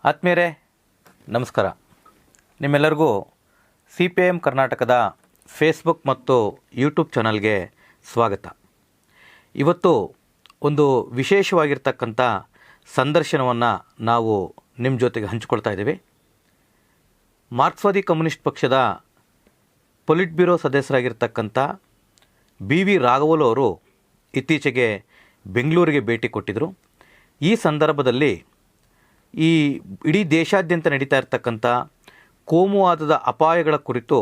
ಆತ್ಮೀಯರೇ ನಮಸ್ಕಾರ. ನಿಮ್ಮೆಲ್ಲರಿಗೂ CPIM ಕರ್ನಾಟಕದ ಫೇಸ್ಬುಕ್ ಮತ್ತು ಯೂಟ್ಯೂಬ್ ಚಾನಲ್ಗೆ ಸ್ವಾಗತ. ಇವತ್ತು ಒಂದು ವಿಶೇಷವಾಗಿರ್ತಕ್ಕಂಥ ಸಂದರ್ಶನವನ್ನು ನಾವು ನಿಮ್ಮ ಜೊತೆಗೆ ಹಂಚಿಕೊಳ್ತಾ ಇದ್ದೀವಿ. ಮಾರ್ಕ್ಸ್ವಾದಿ ಕಮ್ಯುನಿಸ್ಟ್ ಪಕ್ಷದ ಪೊಲಿಟ್ ಬ್ಯೂರೋ ಸದಸ್ಯರಾಗಿರ್ತಕ್ಕಂಥ BV ರಾಘವಲು ಅವರು ಇತ್ತೀಚೆಗೆ ಬೆಂಗಳೂರಿಗೆ ಭೇಟಿ ಕೊಟ್ಟಿದ್ದರು. ಈ ಸಂದರ್ಭದಲ್ಲಿ ಈ ಇಡೀ ದೇಶಾದ್ಯಂತ ನಡೀತಾ ಇರತಕ್ಕಂಥ ಕೋಮುವಾದದ ಅಪಾಯಗಳ ಕುರಿತು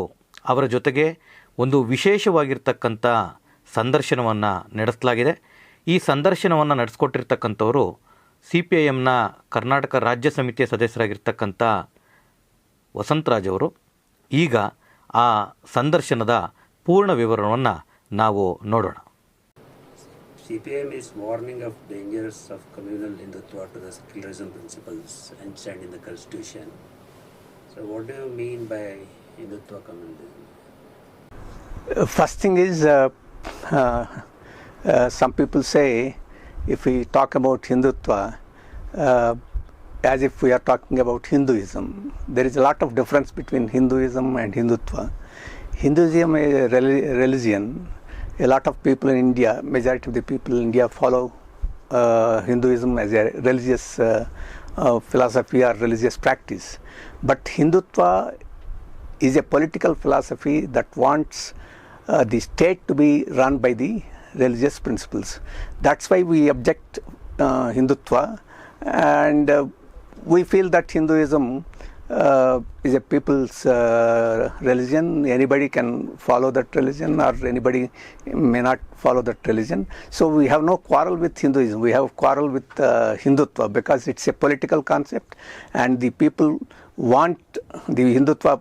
ಅವರ ಜೊತೆಗೆ ಒಂದು ವಿಶೇಷವಾಗಿರ್ತಕ್ಕಂಥ ಸಂದರ್ಶನವನ್ನು ನಡೆಸಲಾಗಿದೆ. ಈ ಸಂದರ್ಶನವನ್ನು ನಡೆಸ್ಕೊಟ್ಟಿರ್ತಕ್ಕಂಥವರು CPIMನ ಕರ್ನಾಟಕ ರಾಜ್ಯ ಸಮಿತಿಯ ಸದಸ್ಯರಾಗಿರ್ತಕ್ಕಂಥ ವಸಂತರಾಜ್ ಅವರು. ಈಗ ಆ ಸಂದರ್ಶನದ ಪೂರ್ಣ ವಿವರಣವನ್ನು ನಾವು ನೋಡೋಣ. CPIM is warning of dangers of communal Hindutva to the secularism principles enshrined in the Constitution. So what do you mean by Hindutva communalism? First thing is, some people say if we talk about Hindutva, as if we are talking about Hinduism. There is a lot of difference between Hinduism and Hindutva. Hinduism is a religion. A lot of people in India, majority of the people in India follow Hinduism as a religious philosophy or religious practice. But Hindutva is a political philosophy that wants the state to be run by the religious principles. That's why we object Hindutva, and we feel that Hinduism is a people's religion. Anybody can follow that religion, or anybody may not follow that religion. So we have no quarrel with Hinduism. We have quarrel with Hindutva because it's a political concept, and the people want, the Hindutva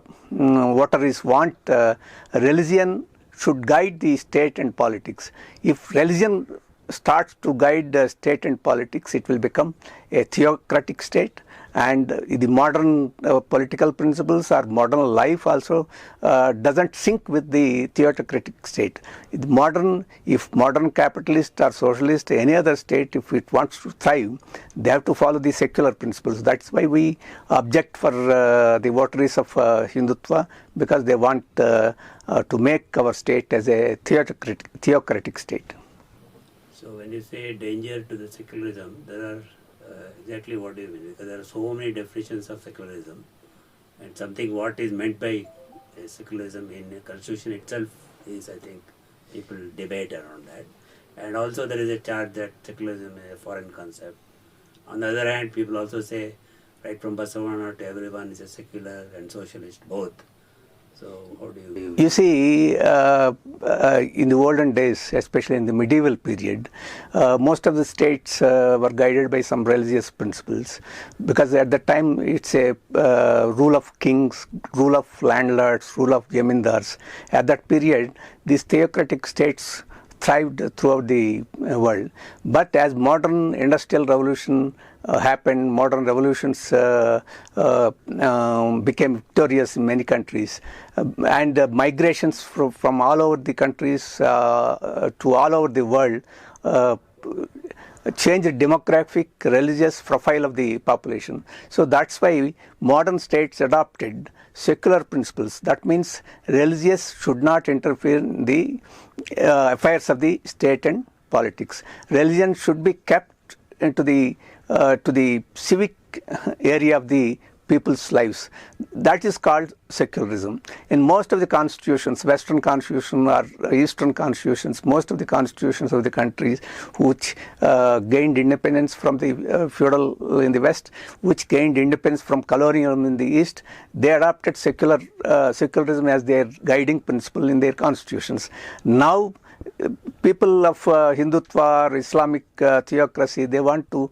votaries want religion should guide the state and politics. If religion starts to guide the state and politics, it will become a theocratic state, and the modern political principles or modern life also doesn't sync with the theocratic state. If modern capitalist or socialist, any other state, if it wants to thrive, they have to follow the secular principles. That's why we object for the votaries of Hindutva, because they want to make our state as a theocratic state. So when you say danger to the secularism, there are exactly what do you mean? Because there are so many definitions of secularism, and something what is meant by secularism in the Constitution itself is, I think, people debate around that. And also there is a charge that secularism is a foreign concept. On the other hand, people also say right from Basavana to everyone is a secular and socialist both. So how do you... You see, in the olden days, especially in the medieval period, most of the states were guided by some religious principles, because at that time it's a rule of kings, rule of landlords, rule of jamindars. At that period, these theocratic states thrived throughout the world. But as modern industrial revolution happened, modern revolutions became victorious in many countries, and migrations from all over the countries to all over the world change the demographic, religious profile of the population. So that's why modern states adopted secular principles. That means religious should not interfere in the affairs of the state and politics. Religion should be kept into to the civic area of the people's lives. That is called secularism. In most of the constitutions, Western constitution or Eastern constitutions, most of the constitutions of the countries which gained independence from the feudal in the West, which gained independence from colonialism in the East, they adopted secularism as their guiding principle in their constitutions. Now people of Hindutva or Islamic theocracy, they want to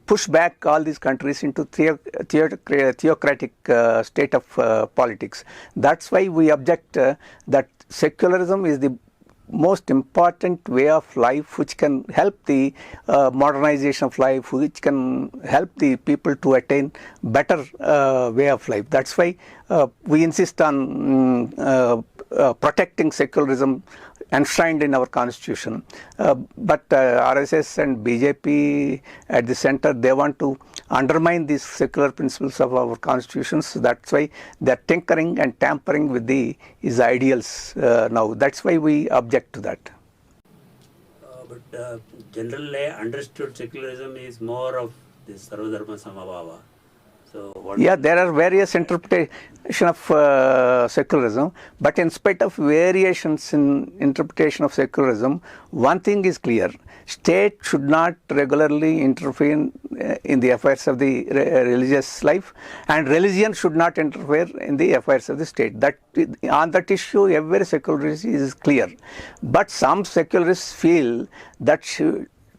push back all these countries into theocratic state of politics. That's why we object that secularism is the most important way of life, which can help the modernization of life, which can help the people to attain better way of life. That's why we insist on protecting secularism enshrined in our constitution. But RSS and BJP at the center, they want to undermine these secular principles of our constitutions. So that's why they're tinkering and tampering with his ideals now. That's why we object to that. But generally understood secularism is more of this Sarvadharma Samabhava. So what Yeah, there are various interpretations of secularism, but in spite of variations in interpretation of secularism, one thing is clear: state should not regularly interfere in the affairs of the religious life, and religion should not interfere in the affairs of the state. That on that issue, every secularist is clear. But some secularists feel that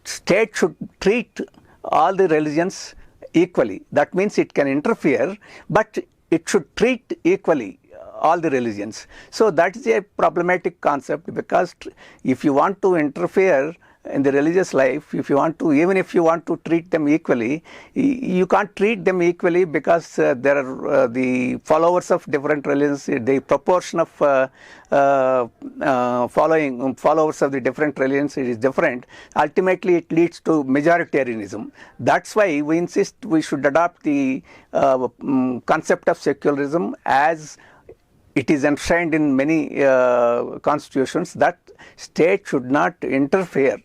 state should treat all the religions equally. That means it can interfere, but it should treat equally all the religions. So that is a problematic concept, because if you want to interfere in the religious life, even if you want to treat them equally, you can't treat them equally, because there are the followers of different religions, the proportion of followers of the different religions is different. Ultimately, it leads to majoritarianism. That's why we insist we should adopt the concept of secularism as it is enshrined in many constitutions, that state should not interfere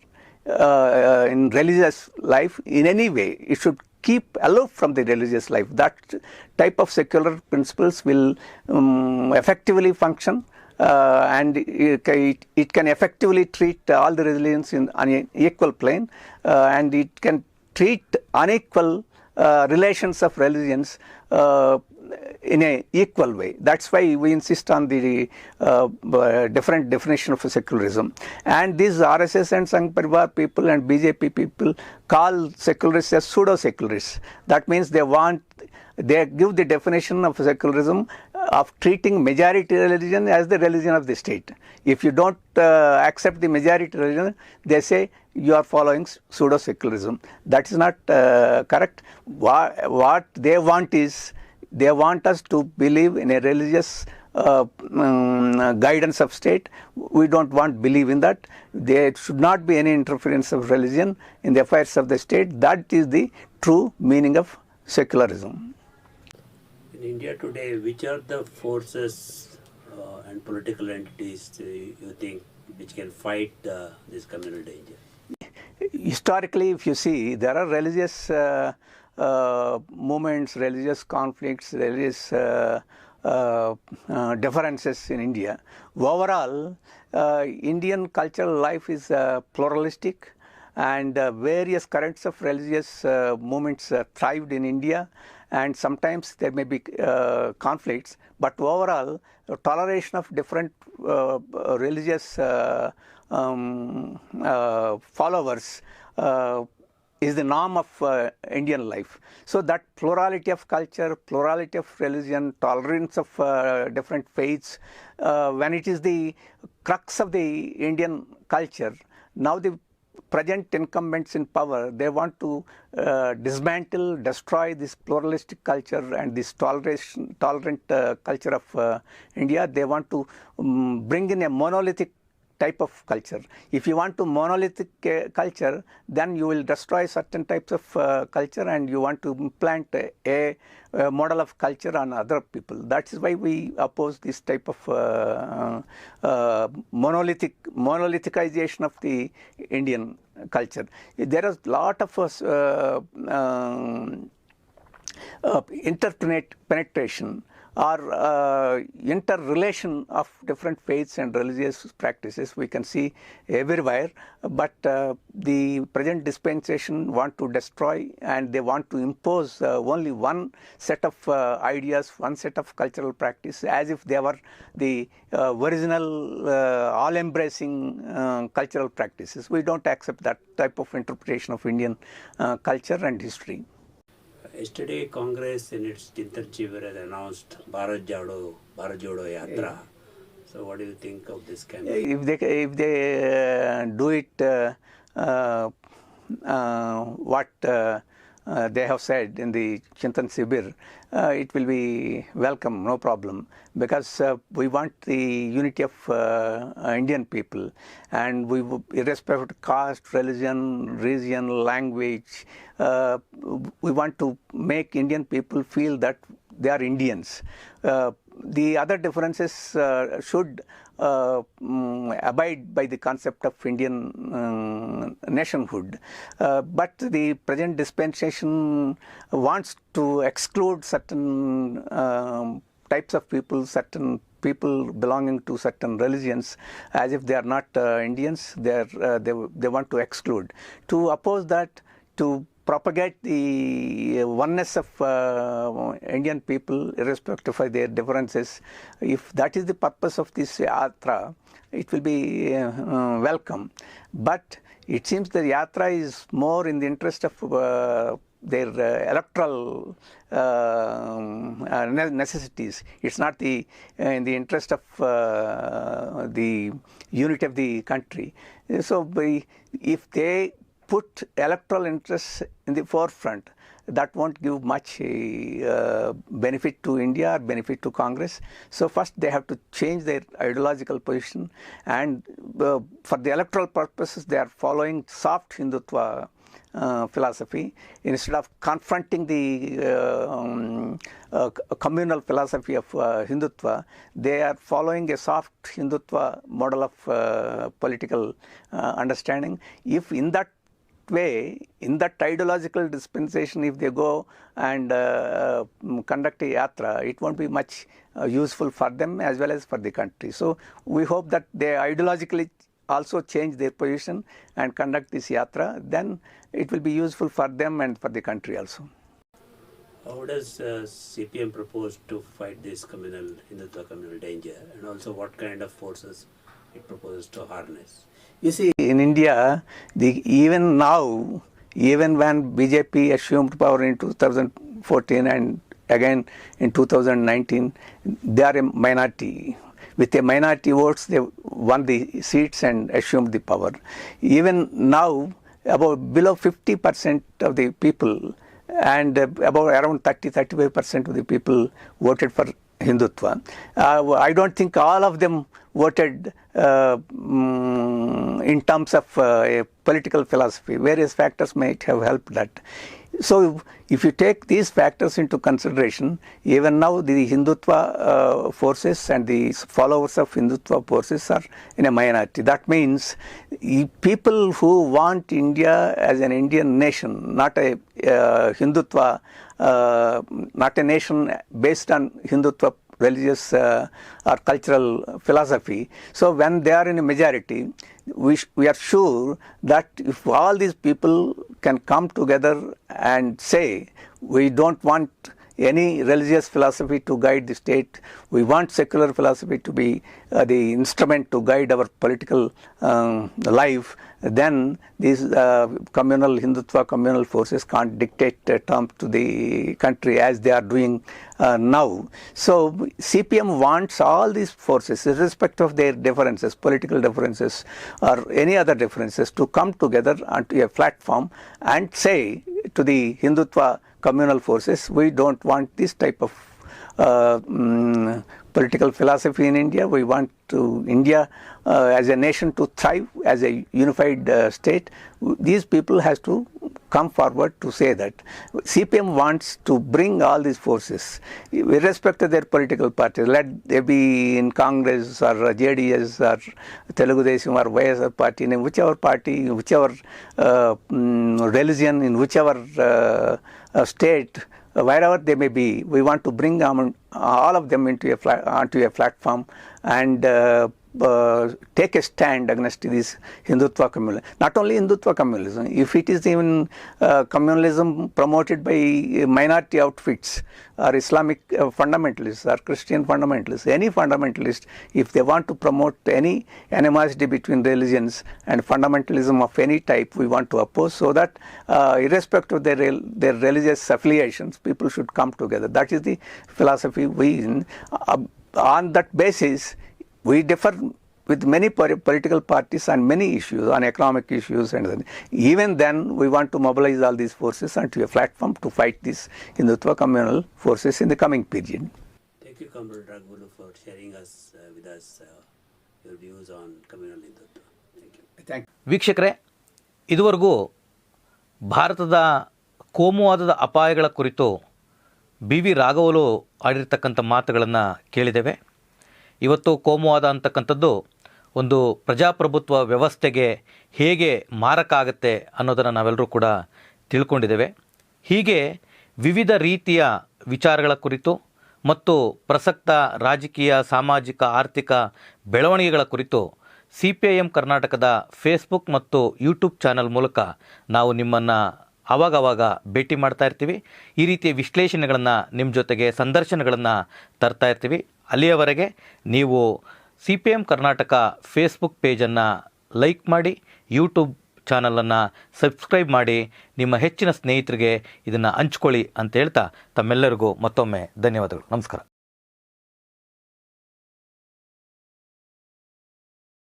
in religious life in any way. It should keep aloof from the religious life. That type of secular principles will effectively function, and it can effectively treat all the religions on an equal plane, and it can treat unequal relations of religions in an equal way. That's why we insist on the different definition of secularism. And these RSS and Sangh Parivar people and BJP people call secularists as pseudo-secularists. That means they give the definition of secularism of treating majority religion as the religion of the state. If you don't accept the majority religion, they say you are following pseudo-secularism. That is not correct. What they want is, they want us to believe in a religious guidance of state. We don't want believe in that. There should not be any interference of religion in the affairs of the state. That is the true meaning of secularism. in India today, which are the forces and political entities you think which can fight this communal danger? Historically, if you see, there are religious movements, religious conflicts, religious differences in India. Overall, Indian cultural life is pluralistic, and various currents of religious movements thrived in India, and sometimes there may be conflicts, but overall, toleration of different religious followers is the norm of Indian life. So that plurality of culture, plurality of religion, tolerance of different faiths, when it is the crux of the Indian culture, now the present incumbents in power, they want to dismantle, destroy this pluralistic culture and this tolerant culture of India. They want to bring in a monolithic type of culture. If you want to monolithic culture, then you will destroy certain types of culture, and you want to implant a model of culture on other people. That is why we oppose this type of monolithicization of the Indian culture. There is a lot of interpenetration or interrelation of different faiths and religious practices we can see everywhere, but the present dispensation want to destroy, and they want to impose only one set of ideas, one set of cultural practice, as if they were the original all-embracing cultural practices. We don't accept that type of interpretation of Indian culture and history. Yesterday, Congress in its Chintan Shivir has announced Bharat Jodo Yatra. So, what do you think of this campaign? If they do it, what they have said in the Chintan Sibir, it will be welcome, no problem, because we want the unity of Indian people, and irrespective of caste, religion, region, language, we want to make Indian people feel that they are Indians. The other differences should abide by the concept of Indian nationhood. But the present dispensation wants to exclude certain types of people, certain people belonging to certain religions, as if they are not Indians. They want to exclude. To oppose that, to propagate the oneness of Indian people, irrespective of their differences. If that is the purpose of this yatra, it will be welcome. But it seems the yatra is more in the interest of their electoral necessities. It's not in the interest of the unity of the country. So if they put electoral interests in the forefront, that won't give much benefit to India or benefit to Congress. So first they have to change their ideological position, and for the electoral purposes they are following soft Hindutva philosophy instead of confronting the communal philosophy of Hindutva. They are following a soft Hindutva model of political understanding. If in that way, in that ideological dispensation, if they go and conduct a yatra, it won't be much useful for them as well as for the country. So we hope that they ideologically also change their position and conduct this yatra, then it will be useful for them and for the country also. How does CPM propose to fight this Hindutva communal danger, and also what kind of forces it proposes to harness? You see, in India, even now, even when BJP assumed power in 2014 and again in 2019, they are a minority. With a minority votes, they won the seats and assumed the power. Even now, about below 50% of the people and about around 30-35% of the people voted for Hindutva. I don't think all of them voted in terms of a political philosophy. Various factors might have helped that. So if you take these factors into consideration, even now the Hindutva forces and the followers of Hindutva forces are in a minority. That means people who want India as an Indian nation, not a Hindutva, not a nation based on Hindutva religious or cultural philosophy. So when they are in a majority, we are sure that if all these people can come together and say, we don't want any religious philosophy to guide the state, we want secular philosophy to be the instrument to guide our political life, then these Hindutva communal forces can't dictate terms to the country as they are doing now. So CPM wants all these forces, irrespective of their differences, political differences or any other differences, to come together onto a platform and say to the Hindutva communal forces, we don't want this type of political philosophy in India. We want India as a nation to thrive as a unified state. These people has to come forward to say that. CPM wants to bring all these forces, irrespective of their political parties, let they be in Congress or JDS or Telugu Desam or YSR party, in whichever party, whichever religion, in whichever state, wherever they may be, we want to bring all of them onto a platform and take a stand against this Hindutva communalism. Not only Hindutva communalism, if it is even communalism promoted by minority outfits or Islamic fundamentalists or Christian fundamentalists, any fundamentalist, if they want to promote any animosity between religions and fundamentalism of any type, we want to oppose, so that irrespective of their religious affiliations, people should come together. That is the philosophy we on that basis. We differ with many political parties on many issues, on economic issues, and then. Even then we want to mobilize all these forces onto a platform to fight these Hindutva communal forces in the coming period. Thank you, Comrade Raghulu, for sharing with us your views on communal Hindutva. Thank you. Thank you. ವೀಕ್ಷಕರೇ, ಇದುವರೆಗೂ ಭಾರತದ ಕೋಮುವಾದದ ಅಪಾಯಗಳ ಕುರಿತು B V ರಾಘವಲು ಆಡಿರ್ತಕ್ಕಂಥ ಮಾತುಗಳನ್ನು ಕೇಳಿದ್ದೇವೆ. ಇವತ್ತು ಕೋಮುವಾದ ಅಂತಕ್ಕಂಥದ್ದು ಒಂದು ಪ್ರಜಾಪ್ರಭುತ್ವ ವ್ಯವಸ್ಥೆಗೆ ಹೇಗೆ ಮಾರಕ ಆಗುತ್ತೆ ಅನ್ನೋದನ್ನು ನಾವೆಲ್ಲರೂ ಕೂಡ ತಿಳ್ಕೊಂಡಿದ್ದೇವೆ. ಹೀಗೆ ವಿವಿಧ ರೀತಿಯ ವಿಚಾರಗಳ ಕುರಿತು ಮತ್ತು ಪ್ರಸಕ್ತ ರಾಜಕೀಯ, ಸಾಮಾಜಿಕ, ಆರ್ಥಿಕ ಬೆಳವಣಿಗೆಗಳ ಕುರಿತು CPIM ಕರ್ನಾಟಕದ ಫೇಸ್ಬುಕ್ ಮತ್ತು ಯೂಟ್ಯೂಬ್ ಚಾನಲ್ ಮೂಲಕ ನಾವು ನಿಮ್ಮನ್ನು ಆವಾಗವಾಗ ಭೇಟಿ ಮಾಡ್ತಾ ಇರ್ತೀವಿ. ಈ ರೀತಿಯ ವಿಶ್ಲೇಷಣೆಗಳನ್ನು ನಿಮ್ಮ ಜೊತೆಗೆ ಸಂದರ್ಶನಗಳನ್ನು ತರ್ತಾ ಇರ್ತೀವಿ. ಅಲ್ಲಿಯವರೆಗೆ ನೀವು CPIM ಕರ್ನಾಟಕ ಫೇಸ್ಬುಕ್ ಪೇಜನ್ನು ಲೈಕ್ ಮಾಡಿ, ಯೂಟ್ಯೂಬ್ ಚಾನಲನ್ನು ಸಬ್ಸ್ಕ್ರೈಬ್ ಮಾಡಿ, ನಿಮ್ಮ ಹೆಚ್ಚಿನ ಸ್ನೇಹಿತರಿಗೆ ಇದನ್ನು ಹಂಚ್ಕೊಳ್ಳಿ ಅಂತ ಹೇಳ್ತಾ ತಮ್ಮೆಲ್ಲರಿಗೂ ಮತ್ತೊಮ್ಮೆ ಧನ್ಯವಾದಗಳು. ನಮಸ್ಕಾರ.